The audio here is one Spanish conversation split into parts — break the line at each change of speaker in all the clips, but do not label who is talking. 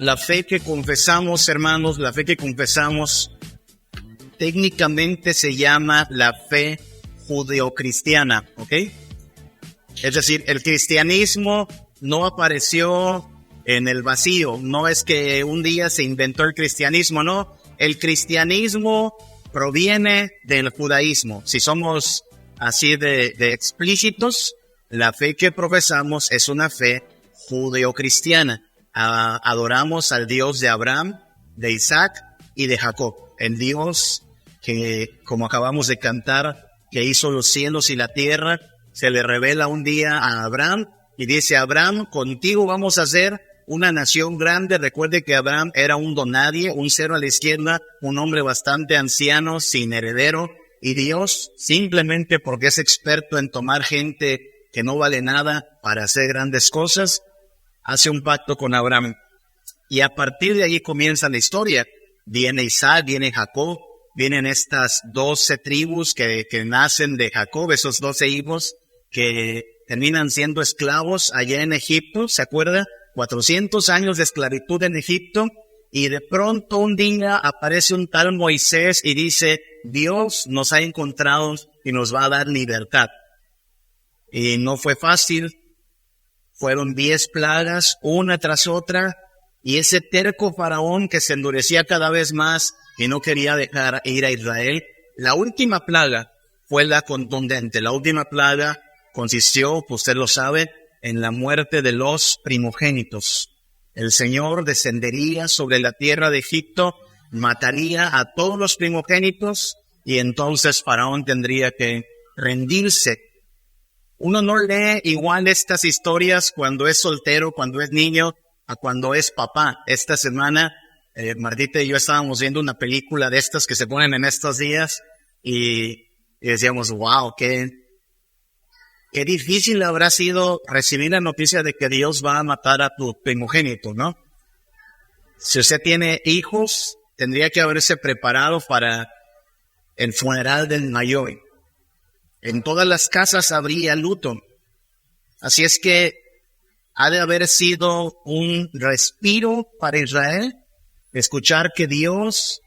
La fe que confesamos, hermanos, la fe que confesamos técnicamente se llama la fe judeocristiana, ¿ok? Es decir, el cristianismo no apareció en el vacío, no es que un día se inventó el cristianismo, no. El cristianismo proviene del judaísmo. Si somos así de explícitos, la fe que profesamos es una fe judeocristiana. Adoramos al Dios de Abraham, de Isaac y de Jacob. El Dios que, como acabamos de cantar, que hizo los cielos y la tierra, se le revela un día a Abraham y dice: Abraham, contigo vamos a hacer una nación grande. Recuerde que Abraham era un donadie, un cero a la izquierda, un hombre bastante anciano, sin heredero. Y Dios, simplemente porque es experto en tomar gente que no vale nada para hacer grandes cosas, hace un pacto con Abraham. Y a partir de ahí comienza la historia. Viene Isaac, viene Jacob, vienen estas 12 tribus que nacen de Jacob, esos 12 hijos que terminan siendo esclavos allá en Egipto, ¿se acuerda? 400 años de esclavitud en Egipto, y de pronto un día aparece un tal Moisés y dice: Dios nos ha encontrado y nos va a dar libertad. Y no fue fácil. Fueron 10 plagas, una tras otra, y ese terco faraón que se endurecía cada vez más y no quería dejar ir a Israel. La última plaga fue la contundente. La última plaga consistió, usted lo sabe, en la muerte de los primogénitos. El Señor descendería sobre la tierra de Egipto, mataría a todos los primogénitos, y entonces Faraón tendría que rendirse. Uno no lee igual estas historias cuando es soltero, cuando es niño, a cuando es papá. Esta semana, Martita y yo estábamos viendo una película de estas que se ponen en estos días y decíamos: wow, qué difícil habrá sido recibir la noticia de que Dios va a matar a tu primogénito, ¿no? Si usted tiene hijos, tendría que haberse preparado para el funeral del mayor. En todas las casas habría luto. Así es que ha de haber sido un respiro para Israel escuchar que Dios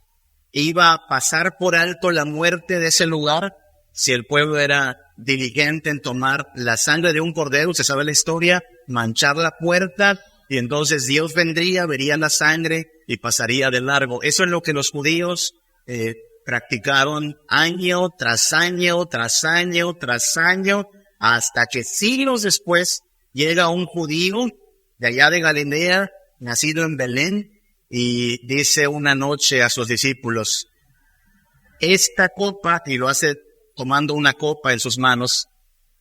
iba a pasar por alto la muerte de ese lugar si el pueblo era diligente en tomar la sangre de un cordero. Usted sabe la historia, manchar la puerta, y entonces Dios vendría, vería la sangre y pasaría de largo. Eso es lo que los judíos practicaron año tras año, tras año, tras año, hasta que siglos después llega un judío de allá de Galilea, nacido en Belén, y dice una noche a sus discípulos: esta copa, y lo hace tomando una copa en sus manos,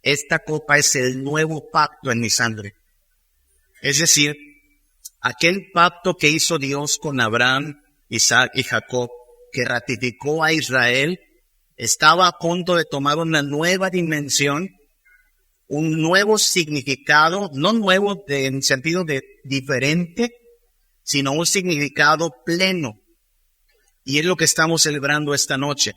esta copa es el nuevo pacto en mi sangre. Es decir, aquel pacto que hizo Dios con Abraham, Isaac y Jacob, que ratificó a Israel, estaba a punto de tomar una nueva dimensión, un nuevo significado, no nuevo en sentido de diferente, sino un significado pleno. Y es lo que estamos celebrando esta noche.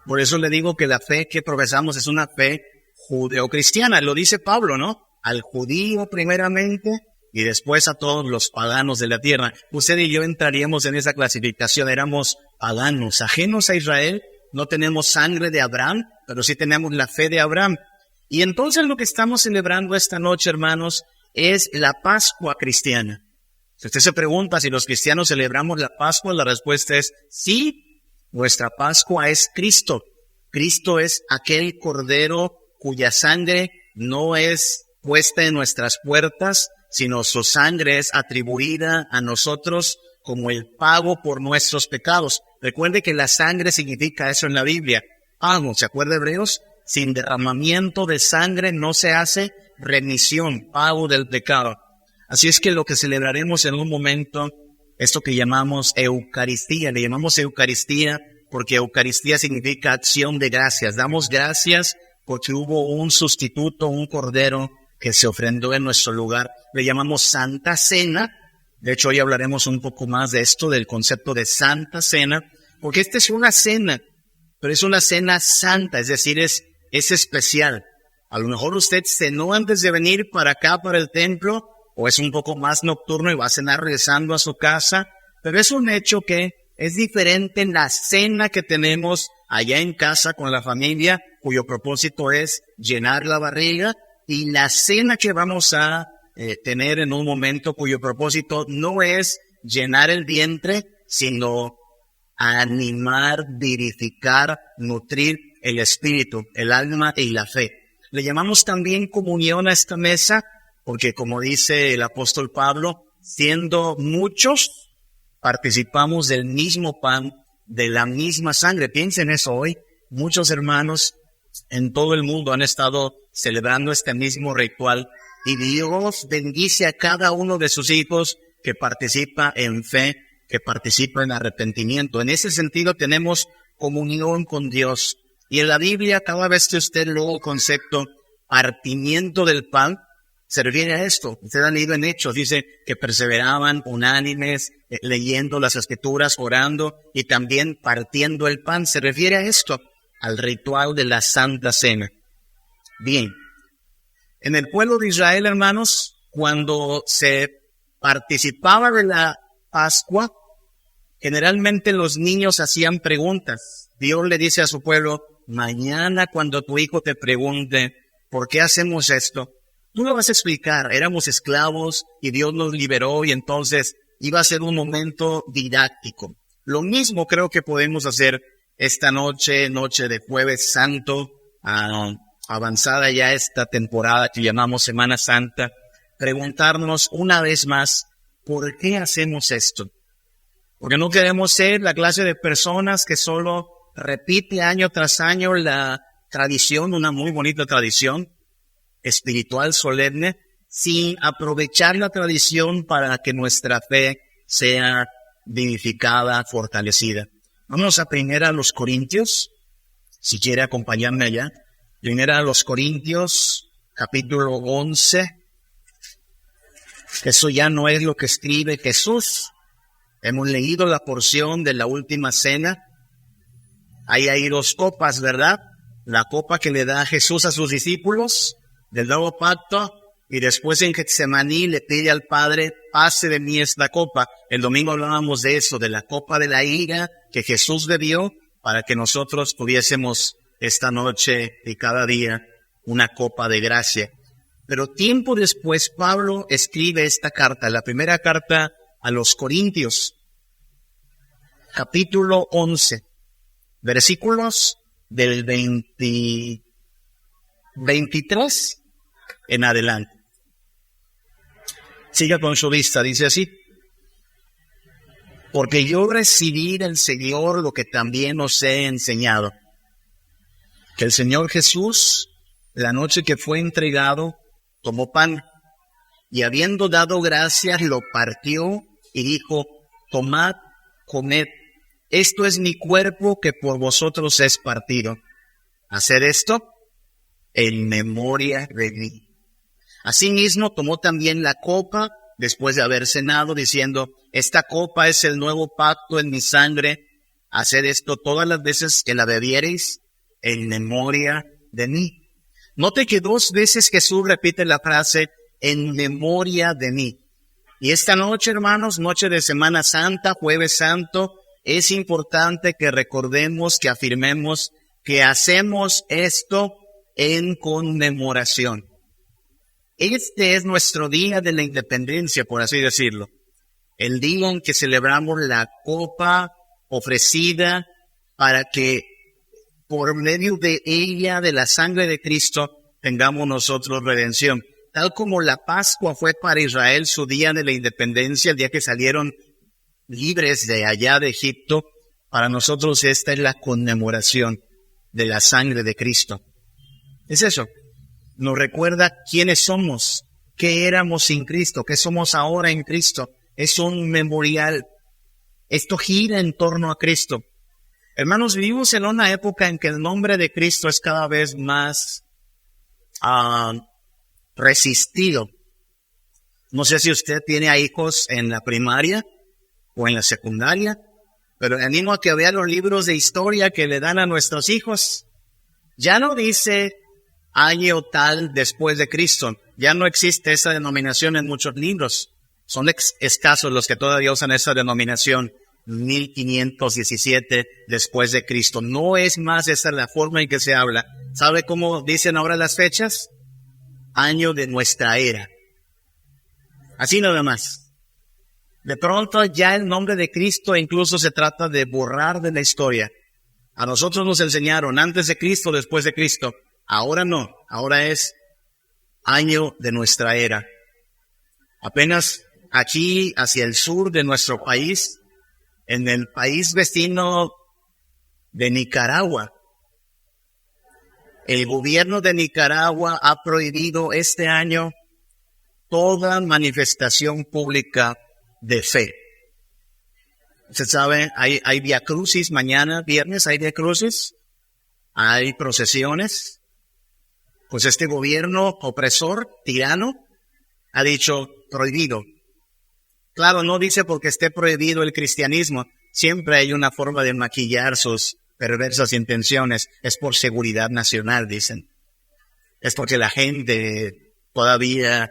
Por eso le digo que la fe que profesamos es una fe judeocristiana. Lo dice Pablo, ¿no? Al judío primeramente y después a todos los paganos de la tierra. Usted y yo entraríamos en esa clasificación. Éramos paganos, ajenos a Israel. No tenemos sangre de Abraham, pero sí tenemos la fe de Abraham. Y entonces lo que estamos celebrando esta noche, hermanos, es la Pascua cristiana. Si usted se pregunta si los cristianos celebramos la Pascua, la respuesta es sí. Nuestra Pascua es Cristo. Cristo es aquel cordero cuya sangre no es puesta en nuestras puertas, sino su sangre es atribuida a nosotros como el pago por nuestros pecados. Recuerde que la sangre significa eso en la Biblia. Pago, ¿se acuerda Hebreos? Sin derramamiento de sangre no se hace remisión, pago del pecado. Así es que lo que celebraremos en un momento, esto que llamamos Eucaristía, le llamamos Eucaristía porque Eucaristía significa acción de gracias. Damos gracias porque hubo un sustituto, un cordero que se ofrendó en nuestro lugar. Le llamamos Santa Cena. De hecho, hoy hablaremos un poco más de esto, del concepto de Santa Cena, porque esta es una cena, pero es una cena santa, es decir, es especial. A lo mejor usted cenó antes de venir para acá, para el templo, o es un poco más nocturno y va a cenar regresando a su casa, pero es un hecho que es diferente en la cena que tenemos allá en casa con la familia, cuyo propósito es llenar la barriga, y la cena que vamos a tener en un momento cuyo propósito no es llenar el vientre, sino animar, vivificar, nutrir el espíritu, el alma y la fe. Le llamamos también comunión a esta mesa, porque como dice el apóstol Pablo, siendo muchos, participamos del mismo pan, de la misma sangre. Piensen eso hoy. Muchos hermanos en todo el mundo han estado celebrando este mismo ritual, y Dios bendice a cada uno de sus hijos que participa en fe, que participa en arrepentimiento. En ese sentido tenemos comunión con Dios. Y en la Biblia, cada vez que usted lee el concepto partimiento del pan, se refiere a esto. Ustedes han leído en Hechos, dice que perseveraban unánimes, leyendo las Escrituras, orando y también partiendo el pan. Se refiere a esto, al ritual de la Santa Cena. Bien, en el pueblo de Israel, hermanos, cuando se participaba de la Pascua, generalmente los niños hacían preguntas. Dios le dice a su pueblo, mañana cuando tu hijo te pregunte, ¿por qué hacemos esto? Tú lo vas a explicar, éramos esclavos y Dios nos liberó, y entonces iba a ser un momento didáctico. Lo mismo creo que podemos hacer esta noche, noche de Jueves Santo, avanzada ya esta temporada que llamamos Semana Santa, preguntarnos una vez más, ¿por qué hacemos esto? Porque no queremos ser la clase de personas que solo repite año tras año la tradición, una muy bonita tradición espiritual solemne, sin aprovechar la tradición para que nuestra fe sea vivificada, fortalecida. Vamos a primera a los Corintios, si quiere acompañarme allá. Primera a los Corintios, capítulo 11. Eso ya no es lo que escribe Jesús. Hemos leído la porción de la última cena. Ahí hay dos copas, ¿verdad? La copa que le da Jesús a sus discípulos del nuevo pacto, y después en Getsemaní le pide al Padre, pase de mí esta copa. El domingo hablábamos de eso, de la copa de la ira que Jesús bebió para que nosotros tuviésemos esta noche y cada día una copa de gracia. Pero tiempo después Pablo escribe esta carta, la primera carta a los Corintios, capítulo 11, versículos del 23 en adelante. Siga con su vista, dice así. Porque yo recibí del Señor lo que también os he enseñado, que el Señor Jesús, la noche que fue entregado, tomó pan, y habiendo dado gracias, lo partió y dijo, tomad, comed, esto es mi cuerpo que por vosotros es partido. Haced esto en memoria de mí. Asimismo, tomó también la copa, después de haber cenado, diciendo, esta copa es el nuevo pacto en mi sangre. Haced esto todas las veces que la bebiereis en memoria de mí. Note que 2 veces Jesús repite la frase, en memoria de mí. Y esta noche, hermanos, noche de Semana Santa, Jueves Santo, es importante que recordemos, que afirmemos que hacemos esto en conmemoración. Este es nuestro día de la independencia, por así decirlo. El día en que celebramos la copa ofrecida para que por medio de ella, de la sangre de Cristo, tengamos nosotros redención. Tal como la Pascua fue para Israel su día de la independencia, el día que salieron libres de allá de Egipto, para nosotros esta es la conmemoración de la sangre de Cristo. Es eso. Nos recuerda quiénes somos, qué éramos sin Cristo, qué somos ahora en Cristo. Es un memorial. Esto gira en torno a Cristo. Hermanos, vivimos en una época en que el nombre de Cristo es cada vez más resistido. No sé si usted tiene a hijos en la primaria o en la secundaria, pero le animo a que vea los libros de historia que le dan a nuestros hijos. Ya no dice año tal después de Cristo. Ya no existe esa denominación en muchos libros. Son escasos los que todavía usan esa denominación, 1517 después de Cristo. No es más esa la forma en que se habla. ¿Sabe cómo dicen ahora las fechas? Año de nuestra era. Así nada más. De pronto ya el nombre de Cristo incluso se trata de borrar de la historia. A nosotros nos enseñaron antes de Cristo, después de Cristo. Ahora no, ahora es año de nuestra era. Apenas aquí hacia el sur de nuestro país, en el país vecino de Nicaragua, el gobierno de Nicaragua ha prohibido este año toda manifestación pública de fe. Usted sabe, hay viacrucis mañana, viernes, hay viacrucis, hay procesiones. Pues este gobierno opresor, tirano, ha dicho prohibido. Claro, no dice porque esté prohibido el cristianismo. Siempre hay una forma de maquillar sus perversas intenciones. Es por seguridad nacional, dicen. Es porque la gente todavía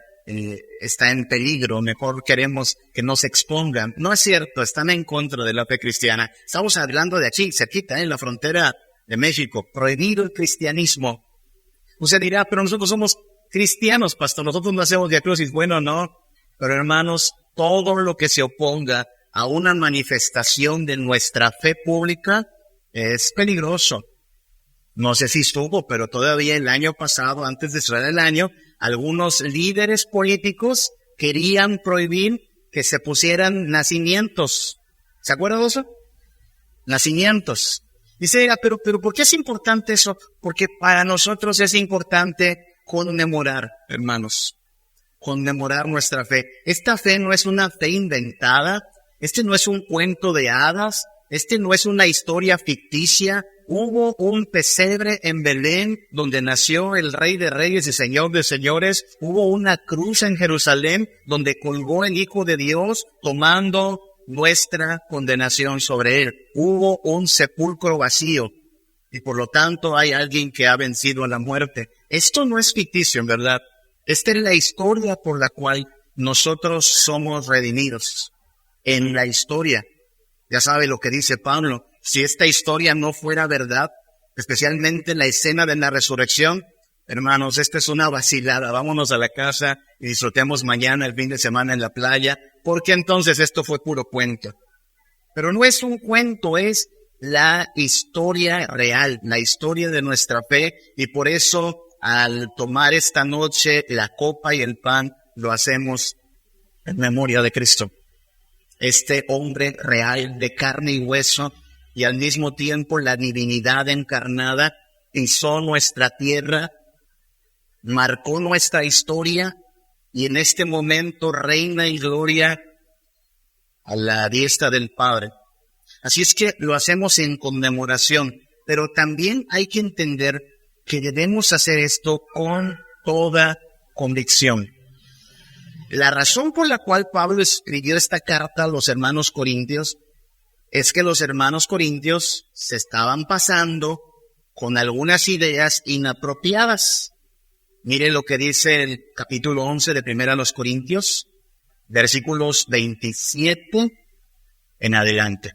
está en peligro. Mejor queremos que no se expongan. No es cierto, están en contra de la fe cristiana. Estamos hablando de aquí, cerquita, en la frontera de México. Prohibido el cristianismo. Usted dirá, pero nosotros somos cristianos, pastor. Nosotros no hacemos viacrucis. Bueno, no. Pero hermanos, todo lo que se oponga a una manifestación de nuestra fe pública es peligroso. No sé si estuvo, pero todavía el año pasado, antes de cerrar el año, algunos líderes políticos querían prohibir que se pusieran nacimientos. ¿Se acuerdan de eso? Nacimientos. Dice, pero ¿por qué es importante eso? Porque para nosotros es importante conmemorar, hermanos. Conmemorar nuestra fe. Esta fe no es una fe inventada. Este no es un cuento de hadas. Este no es una historia ficticia. Hubo un pesebre en Belén donde nació el Rey de Reyes y Señor de Señores. Hubo una cruz en Jerusalén donde colgó el Hijo de Dios tomando nuestra condenación sobre él. Hubo un sepulcro vacío y por lo tanto hay alguien que ha vencido a la muerte. Esto no es ficticio, en verdad. Esta es la historia por la cual nosotros somos redimidos. En la historia, ya sabe lo que dice Pablo, si esta historia no fuera verdad, especialmente la escena de la resurrección, hermanos, esta es una vacilada. Vámonos a la casa y disfrutemos mañana el fin de semana en la playa, porque entonces esto fue puro cuento. Pero no es un cuento, es la historia real, la historia de nuestra fe, y por eso al tomar esta noche la copa y el pan, lo hacemos en memoria de Cristo. Este hombre real de carne y hueso y al mismo tiempo la divinidad encarnada pisó nuestra tierra, marcó nuestra historia y en este momento reina y gloria a la diestra del Padre. Así es que lo hacemos en conmemoración, pero también hay que entender que debemos hacer esto con toda convicción. La razón por la cual Pablo escribió esta carta a los hermanos corintios es que los hermanos corintios se estaban pasando con algunas ideas inapropiadas. Mire lo que dice el capítulo 11 de Primera a los Corintios, versículos 27 en adelante.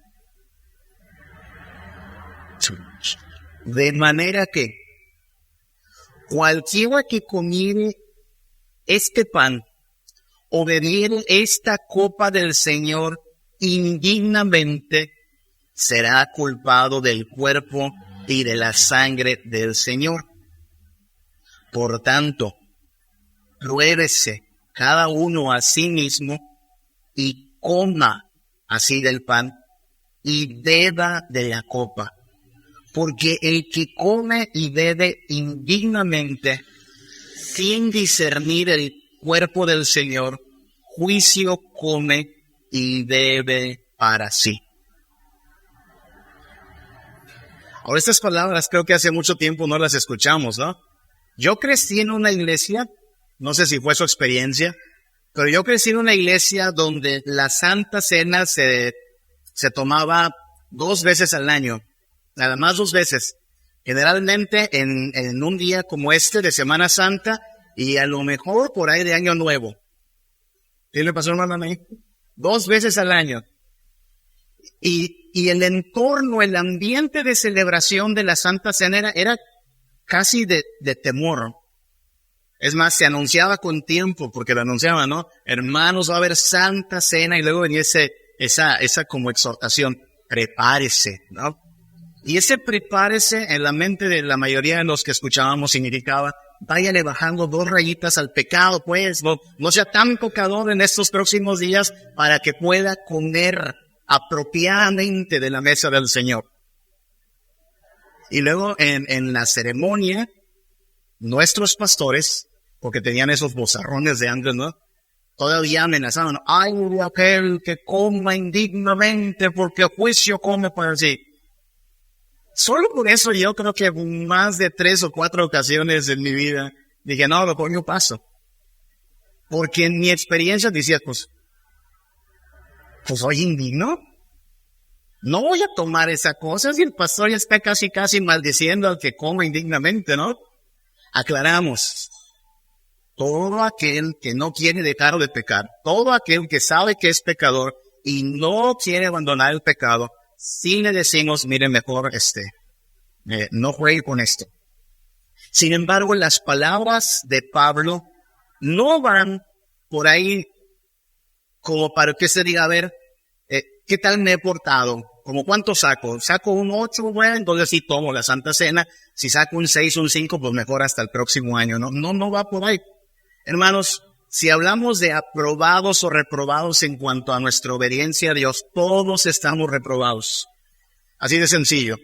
De manera que cualquiera que comiere este pan o bebiere esta copa del Señor indignamente será culpado del cuerpo y de la sangre del Señor. Por tanto, pruébese cada uno a sí mismo y coma así del pan y beba de la copa. Porque el que come y bebe indignamente, sin discernir el cuerpo del Señor, juicio come y bebe para sí. Ahora, estas palabras creo que hace mucho tiempo no las escuchamos, ¿no? Yo crecí en una iglesia, no sé si fue su experiencia, pero yo crecí en una iglesia donde la Santa Cena se tomaba 2 veces al año, nada más 2 veces. Generalmente en un día como este de Semana Santa y a lo mejor por ahí de Año Nuevo. ¿Qué le pasó, hermano? 2 veces al año. Y el entorno, el ambiente de celebración de la Santa Cena era casi de temor. Es más, se anunciaba con tiempo, porque lo anunciaban, ¿no? Hermanos, va a haber Santa Cena, y luego venía esa como exhortación, prepárese, ¿no? Y ese prepárese en la mente de la mayoría de los que escuchábamos significaba, váyale bajando 2 rayitas al pecado, pues, no sea tan pecador en estos próximos días para que pueda comer apropiadamente de la mesa del Señor. Y luego en la ceremonia, nuestros pastores, porque tenían esos bozarrones de antes, ¿no? Todavía amenazaban, ay, de aquel que coma indignamente, porque a juicio come para sí. Solo por eso yo creo que más de 3 o 4 ocasiones en mi vida dije, no, mejor yo paso. Porque en mi experiencia decía, pues soy indigno. No voy a tomar esa cosa si el pastor ya está casi maldiciendo al que come indignamente, ¿no? Aclaramos. Todo aquel que no quiere dejar de pecar, todo aquel que sabe que es pecador y no quiere abandonar el pecado, sí le decimos, mire, mejor no juegue con esto. Sin embargo, las palabras de Pablo no van por ahí como para que se diga, a ver, ¿qué tal me he portado? ¿Como cuánto saco? ¿Saco un 8? Bueno, entonces sí tomo la Santa Cena. Si saco un 6, un 5, pues mejor hasta el próximo año. No va por ahí. Hermanos, si hablamos de aprobados o reprobados en cuanto a nuestra obediencia a Dios, todos estamos reprobados. Así de sencillo.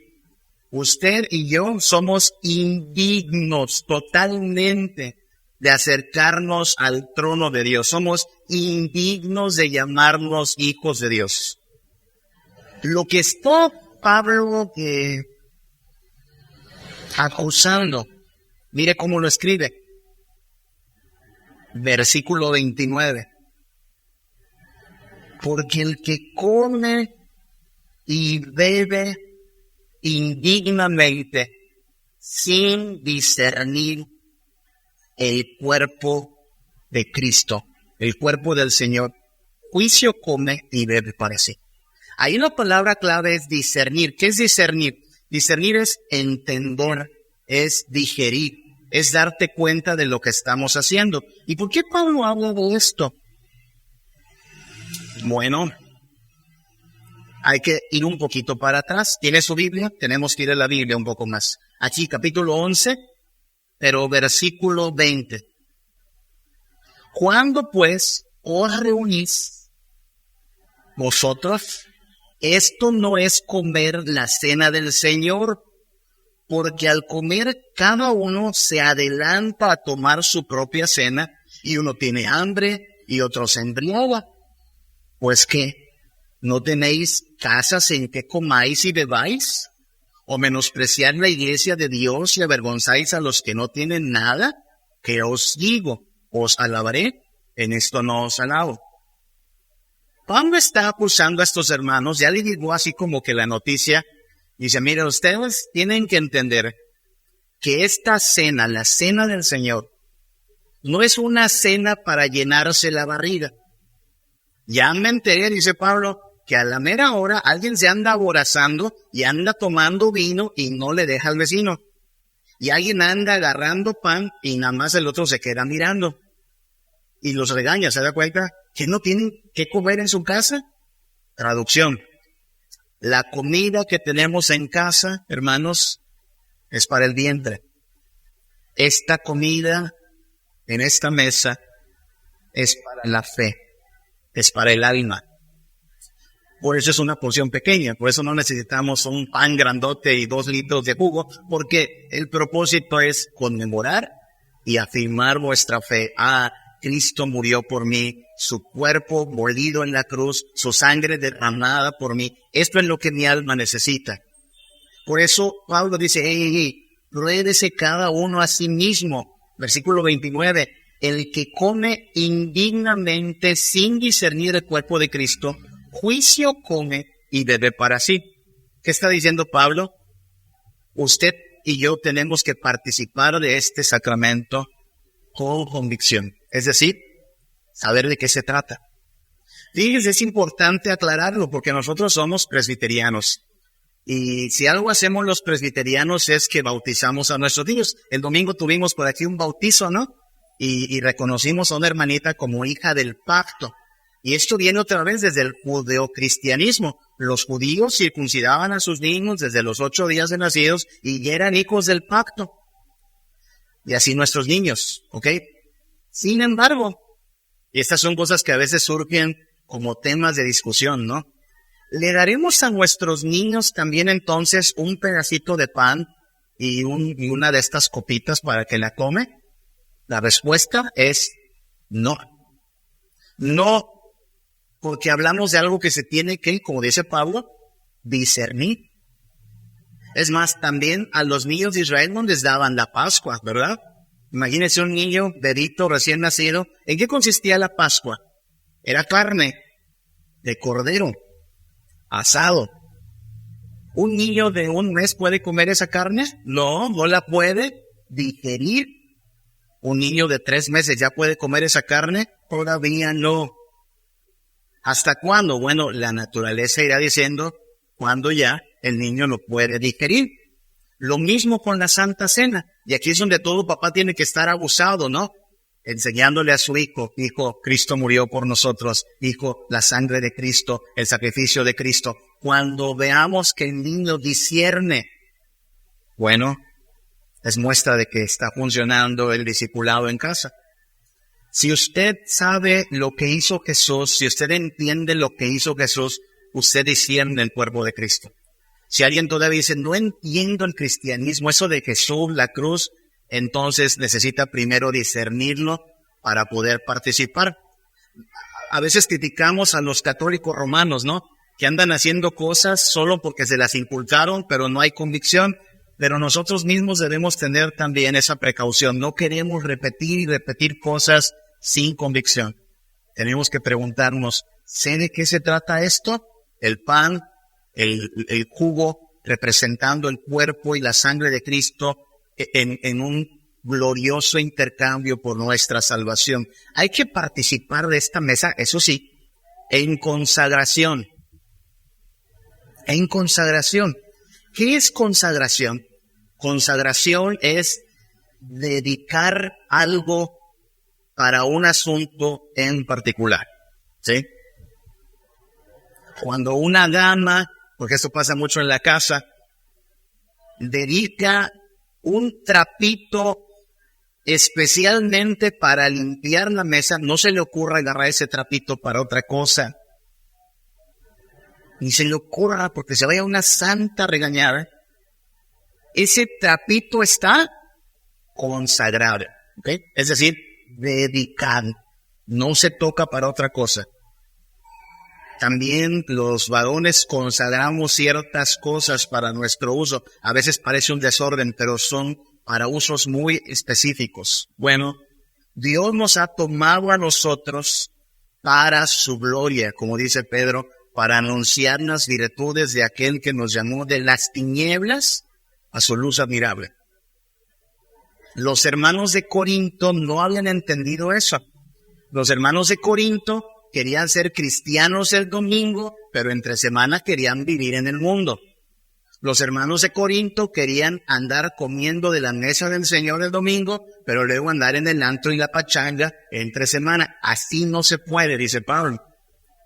Usted y yo somos indignos totalmente de acercarnos al trono de Dios. Somos indignos de llamarnos hijos de Dios. Lo que está Pablo acusando, mire cómo lo escribe. Versículo 29. Porque el que come y bebe indignamente, sin discernir el cuerpo de Cristo, el cuerpo del Señor, juicio come y bebe para sí. Ahí la palabra clave es discernir. ¿Qué es discernir? Discernir es entender, es digerir, es darte cuenta de lo que estamos haciendo. ¿Y por qué Pablo habla de esto? Bueno, hay que ir un poquito para atrás. ¿Tiene su Biblia? Tenemos que ir a la Biblia un poco más. Aquí, capítulo 11, pero versículo 20. ¿Cuándo pues os reunís vosotros? Esto no es comer la cena del Señor, porque al comer cada uno se adelanta a tomar su propia cena, y uno tiene hambre y otro se embriaga. Pues ¿qué? ¿No tenéis casas en que comáis y bebáis? ¿O menospreciar la iglesia de Dios y avergonzáis a los que no tienen nada? ¿Qué os digo? ¿Os alabaré? En esto no os alabo. Pablo está acusando a estos hermanos, ya le digo así como que la noticia, dice, mire, ustedes tienen que entender que esta cena, la cena del Señor, no es una cena para llenarse la barriga. Ya me enteré, dice Pablo, que a la mera hora alguien se anda aborazando y anda tomando vino y no le deja al vecino. Y alguien anda agarrando pan y nada más el otro se queda mirando. Y los regaña, ¿se da cuenta? ¿Que no tienen que comer en su casa? Traducción. La comida que tenemos en casa, hermanos, es para el vientre. Esta comida en esta mesa es para la fe, es para el alma. Por eso es una porción pequeña, por eso no necesitamos un pan grandote y 2 litros de jugo, porque el propósito es conmemorar y afirmar vuestra fe. Cristo murió por mí, su cuerpo molido en la cruz, su sangre derramada por mí. Esto es lo que mi alma necesita. Por eso Pablo dice, pruébese cada uno a sí mismo. Versículo 29, el que come indignamente sin discernir el cuerpo de Cristo, juicio come y bebe para sí. ¿Qué está diciendo Pablo? Usted y yo tenemos que participar de este sacramento con convicción. Es decir, saber de qué se trata. Fíjense, es importante aclararlo porque nosotros somos presbiterianos. Y si algo hacemos los presbiterianos es que bautizamos a nuestros niños. El domingo tuvimos por aquí un bautizo, ¿no? Y reconocimos a una hermanita como hija del pacto. Y esto viene otra vez desde el judeocristianismo. Los judíos circuncidaban a sus niños desde los 8 días de nacidos y ya eran hijos del pacto. Y así nuestros niños, ¿ok? Sin embargo, y estas son cosas que a veces surgen como temas de discusión, ¿no? ¿Le daremos a nuestros niños también entonces un pedacito de pan y una de estas copitas para que la tome? La respuesta es no. No, porque hablamos de algo que se tiene que, como dice Pablo, discernir. Es más, también a los niños de Israel no les daban la Pascua, ¿verdad? Imagínense un niño bebito recién nacido. ¿En qué consistía la Pascua? Era carne de cordero, asado. ¿Un niño de 1 mes puede comer esa carne? No, no la puede digerir. ¿Un niño de 3 meses ya puede comer esa carne? Todavía no. ¿Hasta cuándo? Bueno, la naturaleza irá diciendo cuándo ya el niño lo puede digerir. Lo mismo con la Santa Cena. Y aquí es donde todo papá tiene que estar abusado, ¿no? Enseñándole a su hijo, hijo, Cristo murió por nosotros, hijo, la sangre de Cristo, el sacrificio de Cristo. Cuando veamos que el niño discierne, bueno, es muestra de que está funcionando el discipulado en casa. Si usted sabe lo que hizo Jesús, si usted entiende lo que hizo Jesús, usted discierne el cuerpo de Cristo. Si alguien todavía dice, no entiendo el cristianismo, eso de Jesús, la cruz, entonces necesita primero discernirlo para poder participar. A veces criticamos a los católicos romanos, ¿no? Que andan haciendo cosas solo porque se las inculcaron, pero no hay convicción. Pero nosotros mismos debemos tener también esa precaución. No queremos repetir y repetir cosas sin convicción. Tenemos que preguntarnos, ¿sé de qué se trata esto? El pan, el jugo, representando el cuerpo y la sangre de Cristo en un glorioso intercambio por nuestra salvación. Hay que participar de esta mesa, eso sí, en consagración. En consagración. ¿Qué es consagración? Consagración es dedicar algo para un asunto en particular, ¿sí? Cuando una dama, porque esto pasa mucho en la casa, dedica un trapito especialmente para limpiar la mesa, no se le ocurra agarrar ese trapito para otra cosa. Ni se le ocurra porque se vaya una santa regañada. Ese trapito está consagrado, ¿ok? Es decir, dedicado. No se toca para otra cosa. También los varones consagramos ciertas cosas para nuestro uso. A veces parece un desorden, pero son para usos muy específicos. Bueno, Dios nos ha tomado a nosotros para su gloria, como dice Pedro, para anunciar las virtudes de aquel que nos llamó de las tinieblas a su luz admirable. Los hermanos de Corinto no habían entendido eso. Los hermanos de Corinto querían ser cristianos el domingo, pero entre semana querían vivir en el mundo. Los hermanos de Corinto querían andar comiendo de la mesa del Señor el domingo, pero luego andar en el antro y la pachanga entre semana. Así no se puede, dice Pablo.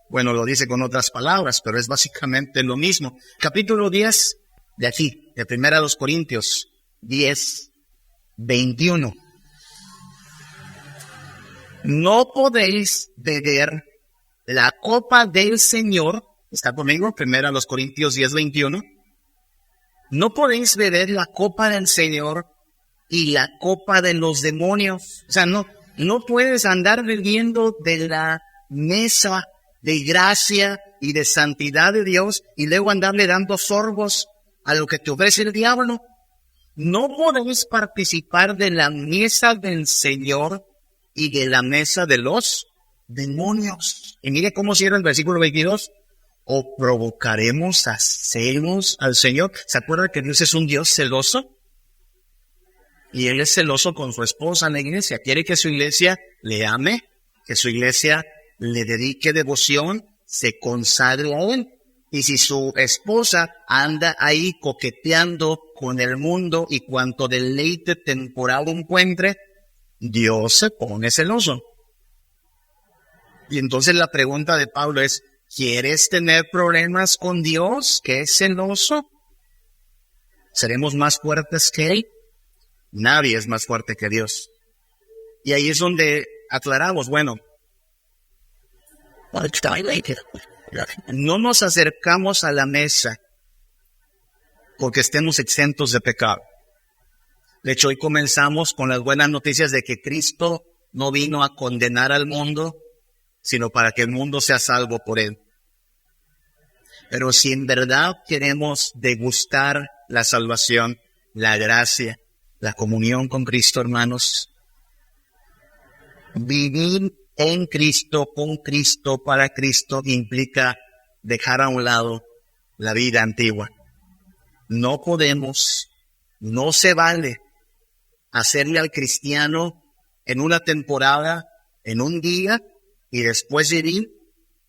Bueno, lo dice con otras palabras, pero es básicamente lo mismo. Capítulo 10 de aquí, de 1 Corintios 10, 21. No podéis beber la copa del Señor, ¿está conmigo? 1 Corintios 10, 21. No podéis beber la copa del Señor y la copa de los demonios. O sea, no puedes andar bebiendo de la mesa de gracia y de santidad de Dios y luego andarle dando sorbos a lo que te ofrece el diablo. No podéis participar de la mesa del Señor y de la mesa de los demonios. Y mire cómo cierra el versículo 22. ¿O provocaremos a celos al Señor? ¿Se acuerdan que Dios es un Dios celoso? Y él es celoso con su esposa en la iglesia. Quiere que su iglesia le ame, que su iglesia le dedique devoción, se consagre a él. Y si su esposa anda ahí coqueteando con el mundo y cuanto deleite temporal encuentre, Dios se pone celoso. Y entonces la pregunta de Pablo es, ¿quieres tener problemas con Dios, que es celoso? ¿Seremos más fuertes que Él? Nadie es más fuerte que Dios. Y ahí es donde aclaramos, bueno, no nos acercamos a la mesa porque estemos exentos de pecado. De hecho, hoy comenzamos con las buenas noticias de que Cristo no vino a condenar al mundo, sino para que el mundo sea salvo por Él. Pero si en verdad queremos degustar la salvación, la gracia, la comunión con Cristo, hermanos, vivir en Cristo, con Cristo, para Cristo, implica dejar a un lado la vida antigua. No podemos, no se vale hacerle al cristiano en una temporada, en un día, y después vivir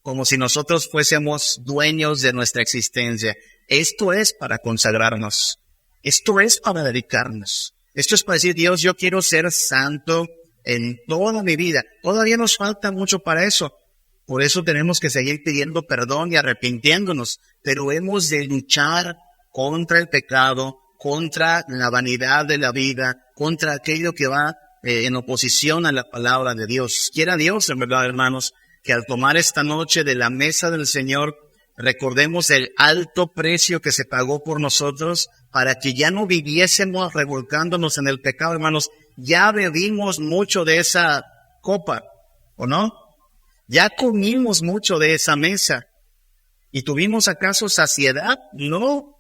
como si nosotros fuésemos dueños de nuestra existencia. Esto es para consagrarnos. Esto es para dedicarnos. Esto es para decir, Dios, yo quiero ser santo en toda mi vida. Todavía nos falta mucho para eso. Por eso tenemos que seguir pidiendo perdón y arrepintiéndonos. Pero hemos de luchar contra el pecado, contra la vanidad de la vida, contra aquello que va en oposición a la palabra de Dios. Quiera Dios, en verdad, hermanos, que al tomar esta noche de la mesa del Señor, recordemos el alto precio que se pagó por nosotros para que ya no viviésemos revolcándonos en el pecado, hermanos. Ya bebimos mucho de esa copa, ¿o no? Ya comimos mucho de esa mesa. ¿Y tuvimos acaso saciedad? No.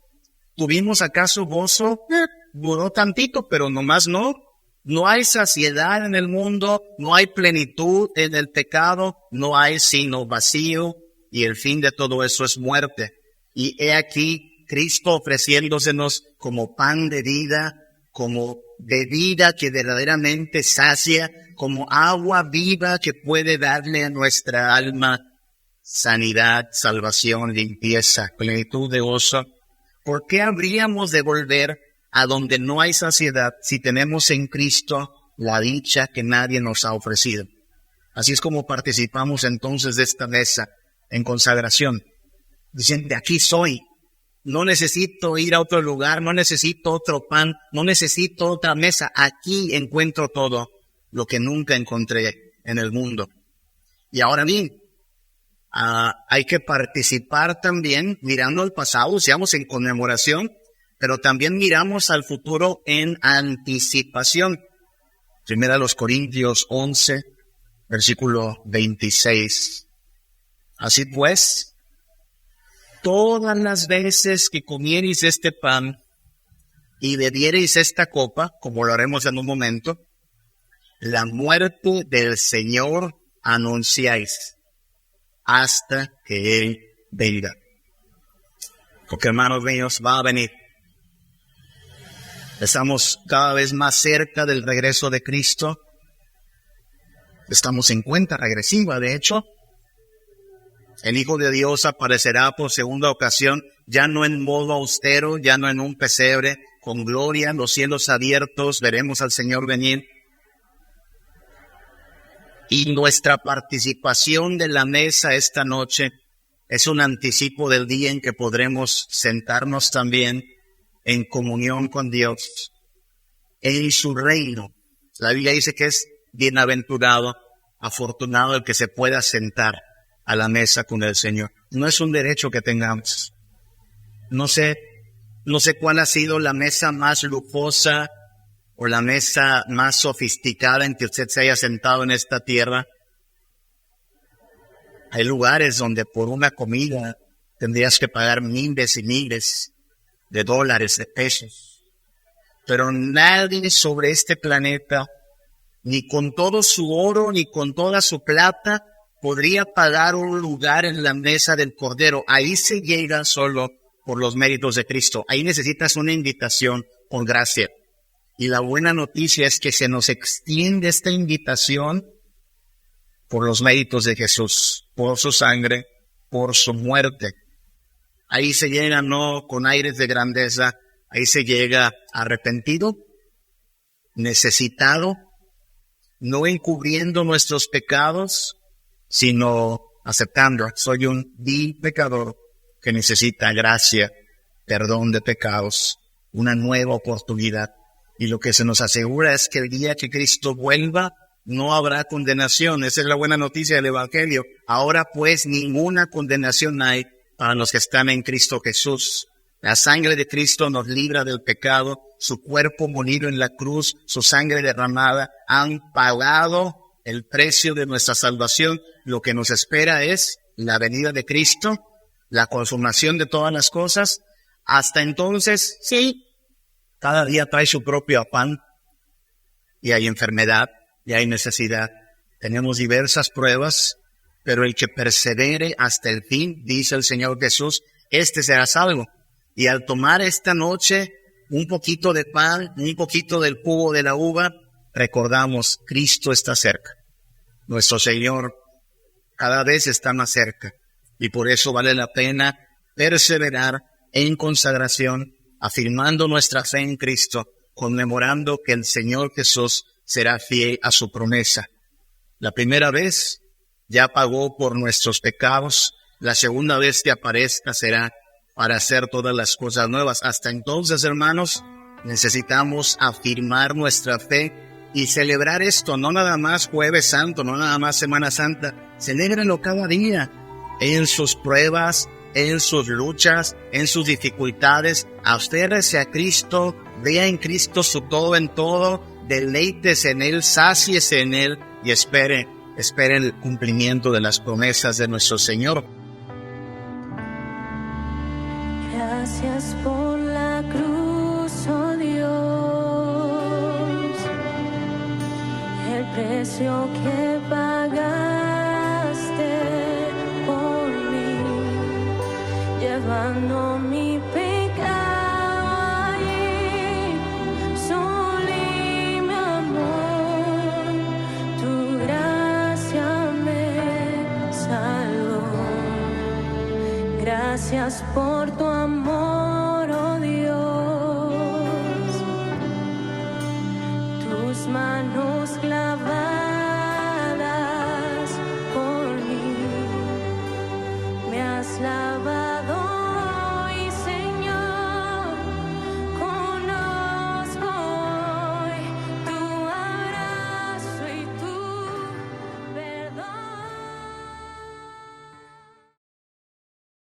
¿Tuvimos acaso gozo? Duró tantito, pero nomás no. No hay saciedad en el mundo, no hay plenitud en el pecado, no hay sino vacío, y el fin de todo eso es muerte. Y he aquí Cristo ofreciéndosenos como pan de vida, como bebida que verdaderamente sacia, como agua viva que puede darle a nuestra alma sanidad, salvación, limpieza, plenitud de gozo. ¿Por qué habríamos de volver a donde no hay saciedad si tenemos en Cristo la dicha que nadie nos ha ofrecido? Así es como participamos entonces de esta mesa en consagración. Dicen, de aquí soy. No necesito ir a otro lugar, no necesito otro pan, no necesito otra mesa. Aquí encuentro todo lo que nunca encontré en el mundo. Y ahora bien, hay que participar también mirando al pasado, seamos en conmemoración, pero también miramos al futuro en anticipación. Primera a los Corintios 11, versículo 26. Así pues, todas las veces que comiereis este pan y bebiereis esta copa, como lo haremos en un momento, la muerte del Señor anunciáis hasta que Él venga. Porque, hermanos míos, va a venir. Estamos cada vez más cerca del regreso de Cristo. Estamos en cuenta regresiva, de hecho. El Hijo de Dios aparecerá por segunda ocasión, ya no en modo austero, ya no en un pesebre, con gloria, los cielos abiertos, veremos al Señor venir. Y nuestra participación de la mesa esta noche es un anticipo del día en que podremos sentarnos también en comunión con Dios, en su reino. La Biblia dice que es bienaventurado, afortunado el que se pueda sentar a la mesa con el Señor. No es un derecho que tengamos. No sé cuál ha sido la mesa más lujosa o la mesa más sofisticada en que usted se haya sentado en esta tierra. Hay lugares donde por una comida tendrías que pagar miles y miles de dólares, de pesos. Pero nadie sobre este planeta, ni con todo su oro, ni con toda su plata, podría pagar un lugar en la mesa del Cordero. Ahí se llega solo por los méritos de Cristo. Ahí necesitas una invitación por gracia. Y la buena noticia es que se nos extiende esta invitación por los méritos de Jesús, por su sangre, por su muerte. Ahí se llega no con aires de grandeza, ahí se llega arrepentido, necesitado, no encubriendo nuestros pecados, sino aceptando, soy un vil pecador que necesita gracia, perdón de pecados, una nueva oportunidad. Y lo que se nos asegura es que el día que Cristo vuelva, no habrá condenación. Esa es la buena noticia del Evangelio. Ahora pues ninguna condenación hay para los que están en Cristo Jesús. La sangre de Cristo nos libra del pecado, su cuerpo molido en la cruz, su sangre derramada, han pagado el precio de nuestra salvación. Lo que nos espera es la venida de Cristo, la consumación de todas las cosas. Hasta entonces, sí, cada día trae su propio afán y hay enfermedad y hay necesidad. Tenemos diversas pruebas, pero el que persevere hasta el fin, dice el Señor Jesús, este será salvo. Y al tomar esta noche un poquito de pan, un poquito del jugo de la uva, recordamos, Cristo está cerca. Nuestro Señor cada vez está más cerca. Y por eso vale la pena perseverar en consagración, afirmando nuestra fe en Cristo, conmemorando que el Señor Jesús será fiel a su promesa. La primera vez ya pagó por nuestros pecados. La segunda vez que aparezca será para hacer todas las cosas nuevas. Hasta entonces, hermanos, necesitamos afirmar nuestra fe y celebrar esto, no nada más Jueves Santo, no nada más Semana Santa. Celébralo cada día, en sus pruebas, en sus luchas, en sus dificultades. Aférrese a Cristo, vea en Cristo su todo en todo, deleítese en Él, sáciese en Él y espere el cumplimiento de las promesas de nuestro Señor.
Gracias por la cruz, oh Dios, el precio que pagaste por mí, llevando mi pecado allí, sublime amor, tu gracia me salvó. Gracias por tu amor, oh Dios, tus manos